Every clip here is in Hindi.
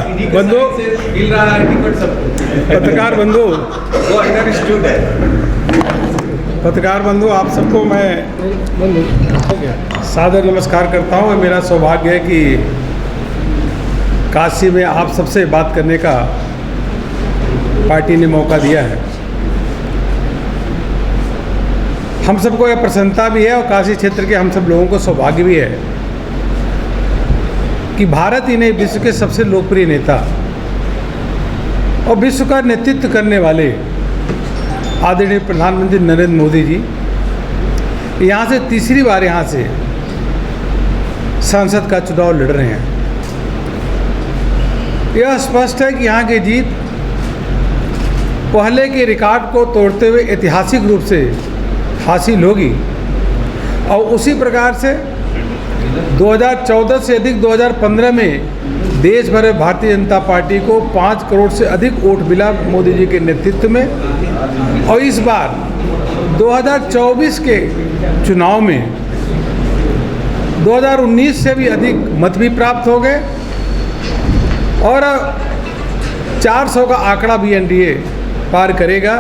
बंधु, मिल रहा है टिकट सबको। पत्रकार बंधु, वो अंडरस्टूड है। पत्रकार बंधु, आप सबको मैं सादर नमस्कार करता हूँ। मेरा सौभाग्य है कि काशी में आप सबसे बात करने का पार्टी ने मौका दिया है। हम सबको यह प्रसन्नता भी है और काशी क्षेत्र के हम सब लोगों को सौभाग्य भी है कि भारत ही नहीं, विश्व के सबसे लोकप्रिय नेता और विश्व का नेतृत्व करने वाले आदरणीय प्रधानमंत्री नरेंद्र मोदी जी यहाँ से तीसरी बार यहाँ से सांसद का चुनाव लड़ रहे हैं। यह स्पष्ट है कि यहाँ की जीत पहले के रिकॉर्ड को तोड़ते हुए ऐतिहासिक रूप से हासिल होगी और उसी प्रकार से 2014 से अधिक 2015 में देश भर में भारतीय जनता पार्टी को 5 करोड़ से अधिक वोट मिला मोदी जी के नेतृत्व में। और इस बार 2024 के चुनाव में 2019 से भी अधिक मत भी प्राप्त हो गए और 400 का आंकड़ा भी एनडीए पार करेगा,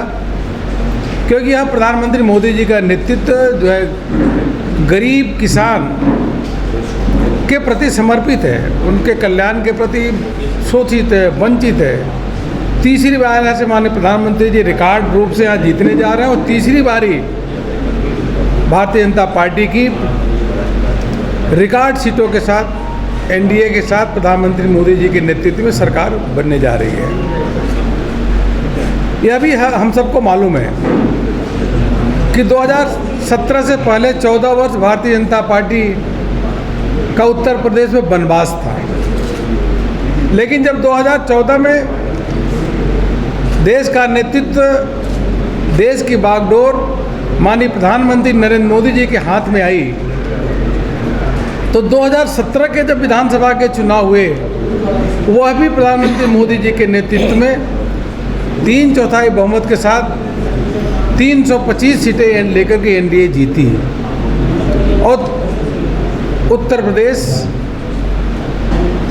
क्योंकि यह प्रधानमंत्री मोदी जी का नेतृत्व जो है गरीब किसान के प्रति समर्पित है, उनके कल्याण के प्रति शोषित है, वंचित है। तीसरी बार ऐसे माननीय प्रधानमंत्री जी रिकॉर्ड रूप से यहाँ जीतने जा रहे हैं और तीसरी बारी भारतीय जनता पार्टी की रिकॉर्ड सीटों के साथ एनडीए के साथ प्रधानमंत्री मोदी जी के नेतृत्व में सरकार बनने जा रही है। यह भी हम सबको मालूम है कि 2017 से पहले 14 वर्ष भारतीय जनता पार्टी का उत्तर प्रदेश में वनवास था, लेकिन जब 2014 में देश का नेतृत्व, देश की बागडोर माननीय प्रधानमंत्री नरेंद्र मोदी जी के हाथ में आई, तो 2017 के जब विधानसभा के चुनाव हुए वह भी प्रधानमंत्री मोदी जी के नेतृत्व में 3/4 बहुमत के साथ 325 सीटें लेकर के एनडीए जीती और उत्तर प्रदेश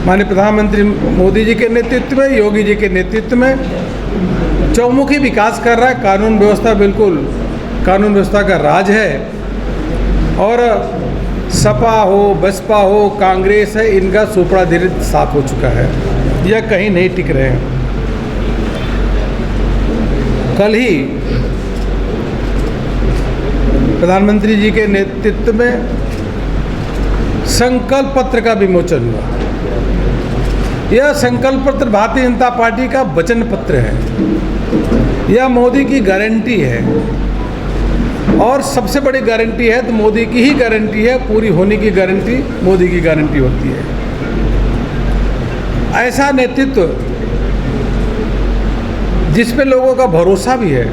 माननीय प्रधानमंत्री मोदी जी के नेतृत्व में, योगी जी के नेतृत्व में चौमुखी विकास कर रहा है। कानून व्यवस्था बिल्कुल कानून व्यवस्था का राज है और सपा हो, बसपा हो, कांग्रेस है, इनका सोपड़ा धीरे साफ हो चुका है, यह कहीं नहीं टिक रहे हैं। कल ही प्रधानमंत्री जी के नेतृत्व में संकल्प पत्र का विमोचन हुआ। यह संकल्प पत्र भारतीय जनता पार्टी का वचन पत्र है, यह मोदी की गारंटी है और सबसे बड़ी गारंटी है तो मोदी की ही गारंटी है, पूरी होने की गारंटी मोदी की गारंटी होती है। ऐसा नेतृत्व जिस पे लोगों का भरोसा भी है,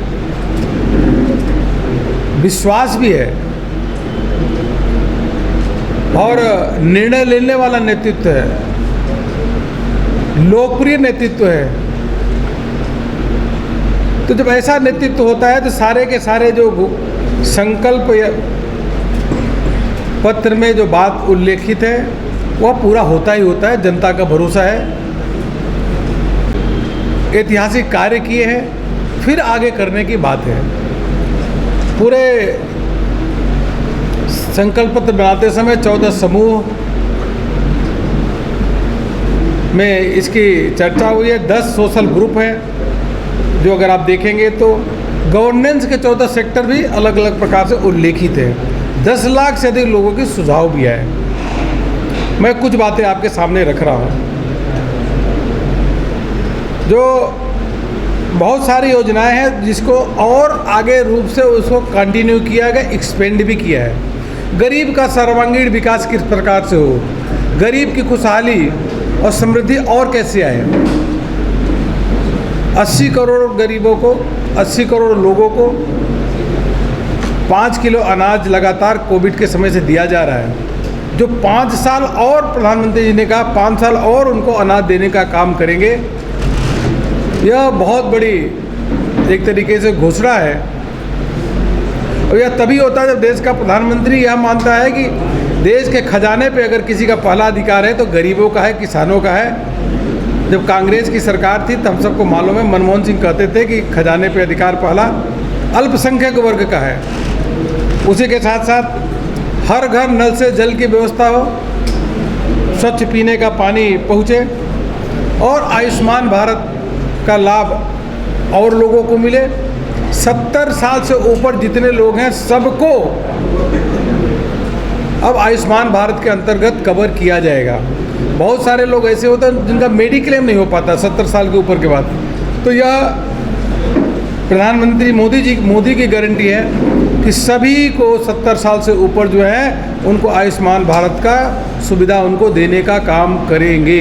विश्वास भी है और निर्णय लेने वाला नेतृत्व है, लोकप्रिय नेतृत्व है। तो जब ऐसा नेतृत्व होता है तो सारे के सारे जो संकल्प पत्र में जो बात उल्लेखित है वह पूरा होता ही होता है। जनता का भरोसा है, ऐतिहासिक कार्य किए हैं, फिर आगे करने की बात है। पूरे संकल्प पत्र बनाते समय 14 समूह में इसकी चर्चा हुई है। 10 सोशल ग्रुप हैं जो अगर आप देखेंगे तो गवर्नेंस के 14 सेक्टर भी अलग अलग प्रकार से उल्लेखित हैं। 10 लाख से अधिक लोगों के सुझाव भी आए। मैं कुछ बातें आपके सामने रख रहा हूँ। जो बहुत सारी योजनाएं हैं जिसको और आगे रूप से उसको कंटिन्यू किया गया, एक्सपेंड भी किया है। गरीब का सर्वांगीण विकास किस प्रकार से हो, गरीब की खुशहाली और समृद्धि और कैसे आए। 80 करोड़ गरीबों को, 80 करोड़ लोगों को 5 किलो अनाज लगातार कोविड के समय से दिया जा रहा है, जो 5 साल और प्रधानमंत्री जी ने कहा 5 साल और उनको अनाज देने का काम करेंगे। यह बहुत बड़ी एक तरीके से घोषणा है और यह तभी होता है जब देश का प्रधानमंत्री यह मानता है कि देश के खजाने पे अगर किसी का पहला अधिकार है तो गरीबों का है, किसानों का है। जब कांग्रेस की सरकार थी तब हम सबको मालूम है, मनमोहन सिंह कहते थे कि खजाने पे अधिकार पहला अल्पसंख्यक वर्ग का है। उसी के साथ साथ हर घर नल से जल की व्यवस्था हो, स्वच्छ पीने का पानी पहुँचे और आयुष्मान भारत का लाभ और लोगों को मिले। 70 साल से ऊपर जितने लोग हैं सबको अब आयुष्मान भारत के अंतर्गत कवर किया जाएगा। बहुत सारे लोग ऐसे होते हैं जिनका मेडिक्लेम नहीं हो पाता 70 साल के ऊपर के बाद। तो यह प्रधानमंत्री मोदी की गारंटी है कि सभी को 70 साल से ऊपर जो है उनको आयुष्मान भारत का सुविधा उनको देने का काम करेंगे।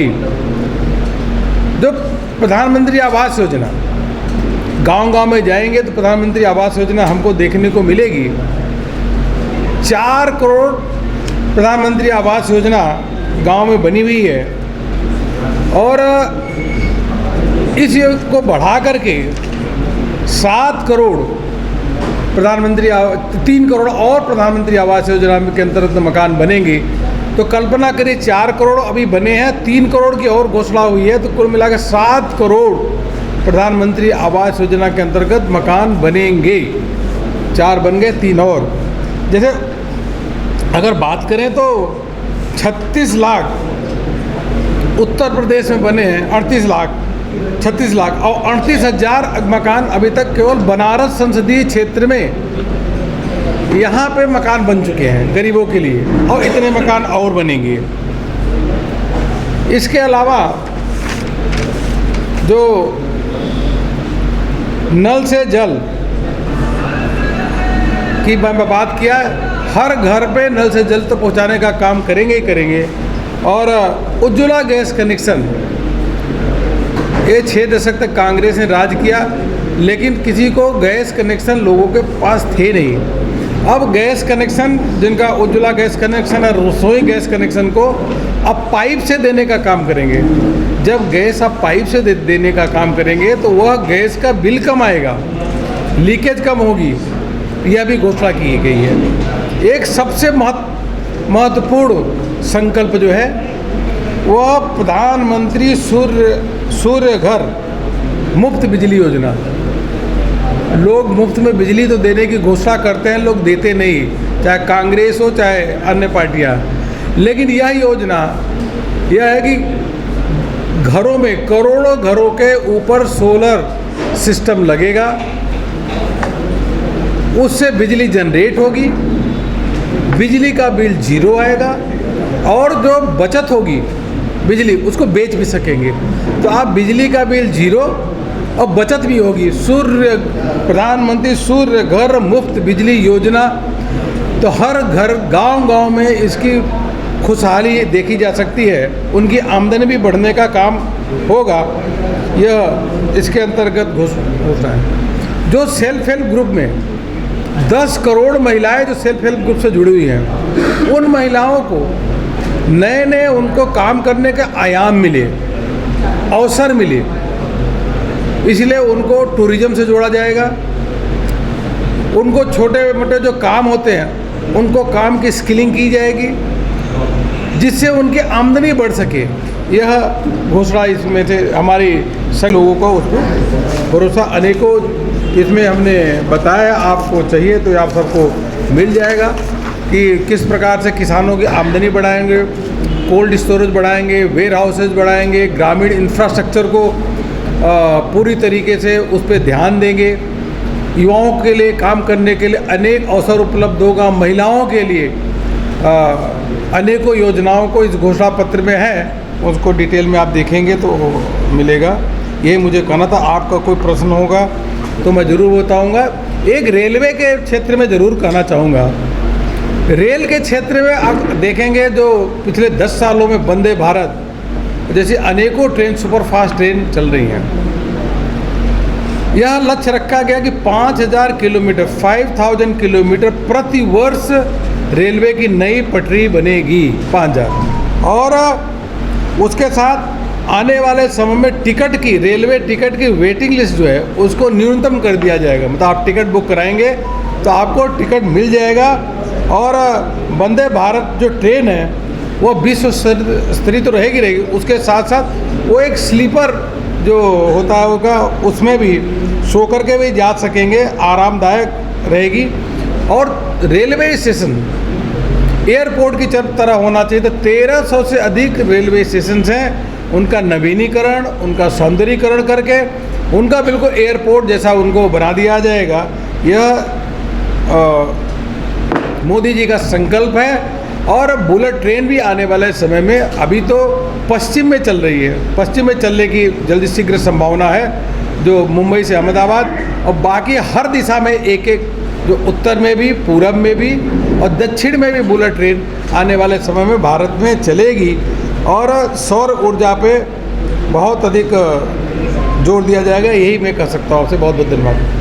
जो प्रधानमंत्री आवास योजना, गांव-गांव में जाएंगे तो प्रधानमंत्री आवास योजना हमको देखने को मिलेगी। 4 करोड़ प्रधानमंत्री आवास योजना गांव में बनी हुई है और इस को बढ़ा करके 7 करोड़ 3 करोड़ और प्रधानमंत्री आवास योजना के अंतर्गत मकान बनेंगे। तो कल्पना करिए 4 करोड़ अभी बने हैं, 3 करोड़ की और घोषणा हुई है, तो कुल मिलाकर 7 करोड़ प्रधानमंत्री आवास योजना के अंतर्गत मकान बनेंगे। 4 बन गए, 3 और। जैसे अगर बात करें तो 36 लाख उत्तर प्रदेश में बने हैं, 36 लाख और 38,000 मकान अभी तक केवल बनारस संसदीय क्षेत्र में यहाँ पे मकान बन चुके हैं गरीबों के लिए, और इतने मकान और बनेंगे। इसके अलावा जो नल से जल की बात किया, हर घर पे नल से जल तो पहुंचाने का काम करेंगे ही करेंगे। और उज्ज्वला गैस कनेक्शन, ये 6 दशक तक कांग्रेस ने राज किया, लेकिन किसी को गैस कनेक्शन लोगों के पास थे नहीं। अब गैस कनेक्शन, जिनका उज्ज्वला गैस कनेक्शन है, रसोई गैस कनेक्शन को अब पाइप से देने का काम करेंगे। जब गैस आप पाइप से देने का काम करेंगे तो वह गैस का बिल कम आएगा, लीकेज कम होगी, यह भी घोषणा की गई है। एक सबसे महत्वपूर्ण संकल्प जो है वह प्रधानमंत्री सूर्य घर मुफ्त बिजली योजना। लोग मुफ्त में बिजली तो देने की घोषणा करते हैं, लोग देते नहीं, चाहे कांग्रेस हो चाहे अन्य पार्टियां। लेकिन यह योजना यह है कि घरों में, करोड़ों घरों के ऊपर सोलर सिस्टम लगेगा, उससे बिजली जनरेट होगी, बिजली का बिल 0 आएगा और जो बचत होगी बिजली उसको बेच भी सकेंगे। तो आप बिजली का बिल 0 और बचत भी होगी। प्रधानमंत्री सूर्य घर मुफ्त बिजली योजना, तो हर घर गांव-गांव में इसकी खुशहाली देखी जा सकती है, उनकी आमदनी भी बढ़ने का काम होगा। यह इसके अंतर्गत घोषणा है। जो सेल्फ हेल्प ग्रुप में 10 करोड़ महिलाएं जो सेल्फ हेल्प ग्रुप से जुड़ी हुई हैं, उन महिलाओं को नए उनको काम करने का आयाम मिले, अवसर मिले, इसलिए उनको टूरिज्म से जोड़ा जाएगा। उनको छोटे मोटे जो काम होते हैं उनको काम की स्किलिंग की जाएगी, जिससे उनकी आमदनी बढ़ सके। यह घोषणा इसमें से हमारी सभी लोगों को उसको भरोसा अनेकों इसमें हमने बताया। आपको चाहिए तो आप सबको मिल जाएगा कि किस प्रकार से किसानों की आमदनी बढ़ाएंगे, कोल्ड स्टोरेज बढ़ाएंगे, वेयर हाउसेज बढ़ाएंगे, ग्रामीण इंफ्रास्ट्रक्चर को पूरी तरीके से उस पर ध्यान देंगे। युवाओं के लिए काम करने के लिए अनेक अवसर उपलब्ध होगा। महिलाओं के लिए अनेकों योजनाओं को इस घोषणा पत्र में है, उसको डिटेल में आप देखेंगे तो मिलेगा। ये मुझे कहना था। आपका कोई प्रश्न होगा तो मैं ज़रूर बताऊंगा। एक रेलवे के क्षेत्र में ज़रूर कहना चाहूँगा। रेल के क्षेत्र में आप देखेंगे जो पिछले 10 सालों में वंदे भारत जैसी अनेकों ट्रेन, सुपरफास्ट ट्रेन चल रही हैं। यह लक्ष्य रखा गया कि 5000 किलोमीटर 5000 किलोमीटर प्रति वर्ष रेलवे की नई पटरी बनेगी 5000। और उसके साथ आने वाले समय में टिकट की, रेलवे टिकट की वेटिंग लिस्ट जो है उसको न्यूनतम कर दिया जाएगा। मतलब आप टिकट बुक कराएंगे तो आपको टिकट मिल जाएगा। और वंदे भारत जो ट्रेन है वो विश्व स्तरीय तो रहेगी, उसके साथ साथ वो एक स्लीपर जो होता होगा उसमें भी सो करके भी जा सकेंगे, आरामदायक रहेगी। और रेलवे स्टेशन एयरपोर्ट की तरह होना चाहिए। तो 1300 से अधिक रेलवे स्टेशन हैं, उनका नवीनीकरण, उनका सौंदर्यीकरण करके उनका बिल्कुल एयरपोर्ट जैसा उनको बना दिया जाएगा। यह मोदी जी का संकल्प है। और बुलेट ट्रेन भी आने वाले समय में, अभी तो पश्चिम में चल रही है, पश्चिम में चलने की जल्दी शीघ्र संभावना है, जो मुंबई से अहमदाबाद, और बाकी हर दिशा में एक एक, जो उत्तर में भी, पूरब में भी और दक्षिण में भी बुलेट ट्रेन आने वाले समय में भारत में चलेगी। और सौर ऊर्जा पे बहुत अधिक जोर दिया जाएगा। यही मैं कह सकता हूँ आपसे। बहुत बहुत धन्यवाद।